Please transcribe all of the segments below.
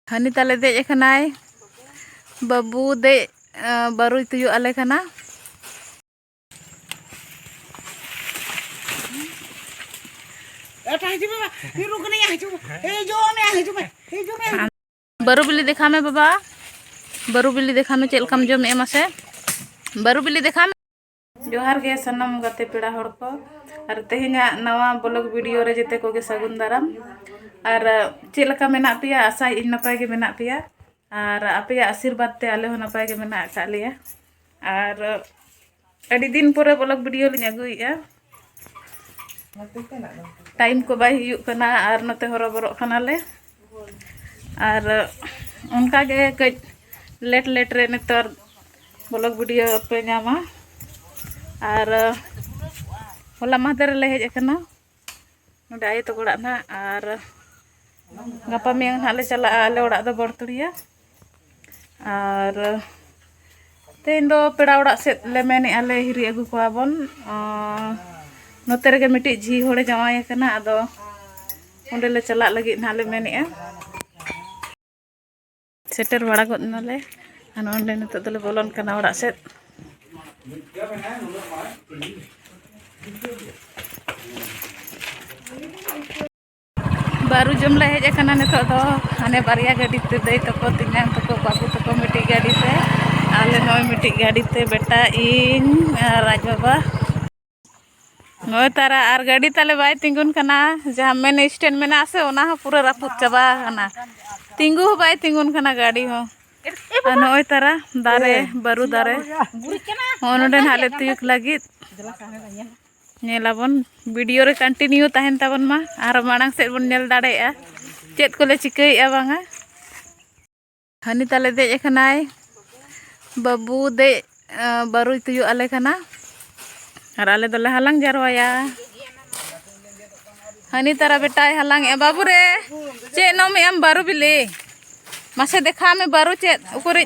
हनी ताले दे एखनाय बाबू दे बारू तुयु आले खाना बारू बिल्ली देखा में बाबा बारू बिल्ली देखा में चल कम जम एमासे बारू बिल्ली देखा में जोहार गे सनम गते पेड़ा हड़ को और तेहेना नवा ब्लॉग वीडियो रे जेते को गे सगुन दाराम और चेलका मेना पिया आशा इन नपाय गे मेना पिया और आपे आशीर्वाद ते आले हो नपाय गे मेना का लिया और अड़ी दिन पूरे ब्लॉग वीडियो लिन अगुइया टाइम को बाय हुयु कना और नते हरबरो कनाले और उनका गे कज लेट रे नेतर ब्लॉग वीडियो पे नामा और होला माहदेर ले हेज कना नोडे आय तो गोड़ा ना और गपा मियंग ना ले चला आले ओड़ा दो बड़तुड़िया और तेन दो पेड़ा ओड़ा से ले मेने आले हिरी अगु को बन नोते रे मिट्टी झी होड़े जमाय कना आदो ओंडे ले चला लगी ना ले मेने सेटर बड़ा गद नाले अन ओंडे नते दले बोलन कना ओड़ा से बारू जमला हेज कना नितो दो हाने बारिया गाड़ी ते दई तको तिनांग तको बाबू तको मिट्टी गाड़ी ते आले नय मिट्टी गाड़ी ते बेटा इन राज बाबा नय तारा और गाड़ी ताले बाय तिंगुन कना जहां मेन स्टैंड में आसे ओना ह पूरा रापुत चबा कना तिंगु हो बाय तिंगुन कना गाड़ी हो नय तारा दारे बारू दारे ओनडे हाले तुयुक लगी नेलाबन वीडियो रे कंटिन्यू तहन तबन मा आर मांग से बन नेल दाड़ेया चेत कोले चिकैया बांगा हनी ताले दे एखनाय बाबू दे बारू तुयु आले खाना और आले दले हलांग जारवाया हनी तारा बेटा हलांग ए बाबू रे चे नो में हम बारू बिले मासे देखा में बारू चे उकुरि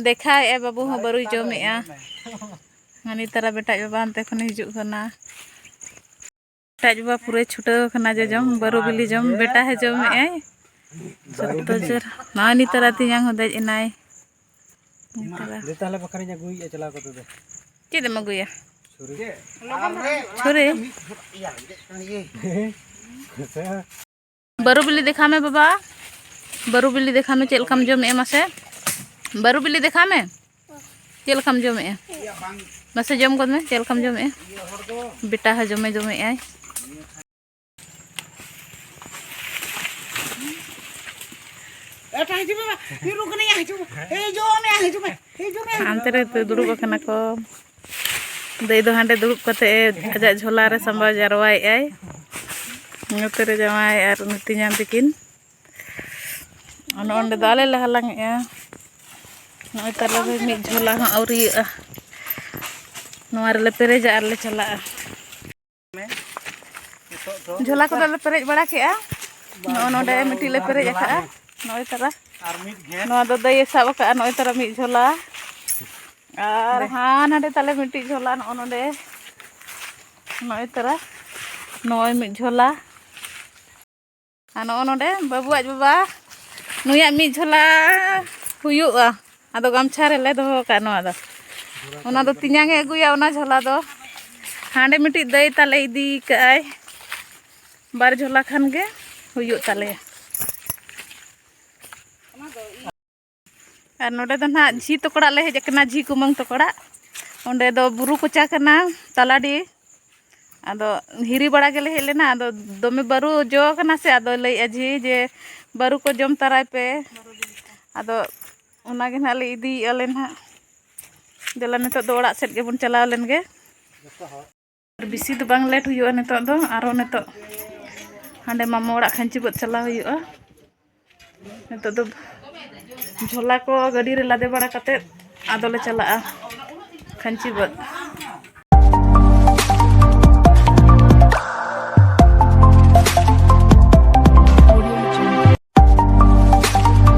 देखा ए बाबू हो बारू जमेया हनी तारा बेटा बाबा अंते खन हिजुक कना बेटा बाबा पूरे छुटाव कना जे जम बारू बिली जम बेटा है जम ए सत्तो जर नानी तारा तियांग हो दज इनाय दे ताले बकरिया गुइया चला को दे के दे मगुया छोरे बारू बिली देखा में बाबा बारू बिली देखा में चल कम जम ए मासे बारू बिली देखा में चल कम जम ए मासे जम गद में चल कम जम ए बेटा है जमे आय अंते रे दुड़ुब कना को दई दो हांडे दुड़ुब कते अजा झोला रे संबा जारवाय आय नोते रे जमाय आर नितियान तिकिन ओंडे दाले ले हलांग ए नय ताला मी झोला ह औरी नोआ रे पेरेजा आर ले चला झोला को दले पेरेज बड़ा केआ नोडे मिट्टी ले पेरेज आखा नय तारा नोआ दो दई साब का नय तारा मी झोला और हाँ नाडे ताले मिट्टी झोला नोडे नय तारा नय मी झोला आ नोडे बाबू आज बाबा नुया मी झोला हुयुआ आदो गामछा रे ले दो का नोआ दो ओना दो तियांगे अगुया ओना झोला दो हांडे मिट्टी दई ताले इदी काय बार झोला खान गे हुयु ताले और नोडे दो ना झी तोकड़ा ले हेजना झी कुमंग तोकड़ा ओंडे दो बुरु कोचा कना तालाडी आदो हिरी बड़ा गेले हेलेना आदो दोमे बारू जो कना से आदो लई झी जे बारू को जम तराय पे आदो ओना गे ना ले इदी आले ना देला नितो दो ओड़ा सेट गेबन चलाव लेन गे बिसी तो बांग लेट हुयुआ नितो दो आरो नितो हांडे मामा ओड़ा खंची बद चलाव हुयुआ नितो दो झोला को गाड़ी रे लादे बड़ा कते आदोले चला खंची बद